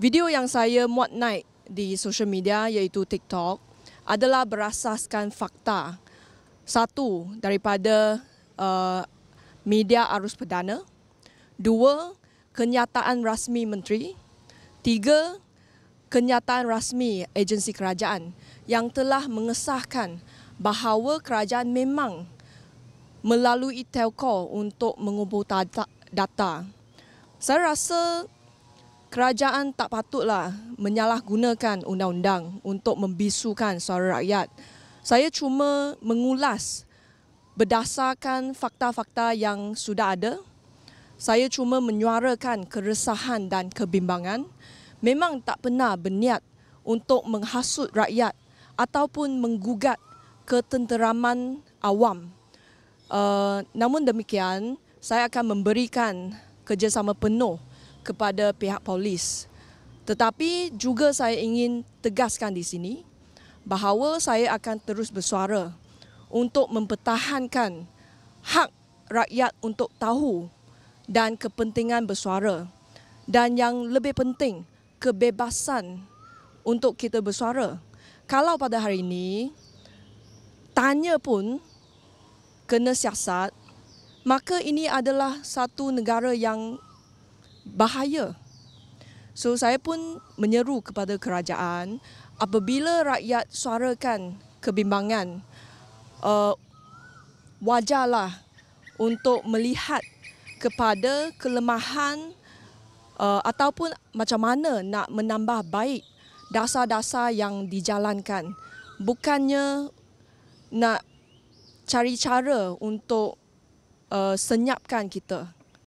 Video yang saya muat naik di social media iaitu TikTok adalah berasaskan fakta. Satu, daripada media arus perdana. Dua, kenyataan rasmi menteri. Tiga, kenyataan rasmi agensi kerajaan yang telah mengesahkan bahawa kerajaan memang melalui telco untuk mengumpul data. Saya rasa kerajaan tak patutlah menyalahgunakan undang-undang untuk membisukan suara rakyat. Saya cuma mengulas berdasarkan fakta-fakta yang sudah ada. Saya cuma menyuarakan keresahan dan kebimbangan. Memang tak pernah berniat untuk menghasut rakyat ataupun menggugat ketenteraman awam. Namun demikian, saya akan memberikan kerjasama penuh kepada pihak polis. Tetapi juga saya ingin tegaskan di sini bahawa saya akan terus bersuara untuk mempertahankan hak rakyat untuk tahu dan kepentingan bersuara. Dan yang lebih penting, kebebasan untuk kita bersuara. Kalau pada hari ini, tanya pun kena siasat, maka ini adalah satu negara yang bahaya. So saya pun menyeru kepada kerajaan, apabila rakyat suarakan kebimbangan, wajarlah untuk melihat kepada kelemahan ataupun macam mana nak menambah baik dasar-dasar yang dijalankan. Bukannya nak cari cara untuk senyapkan kita.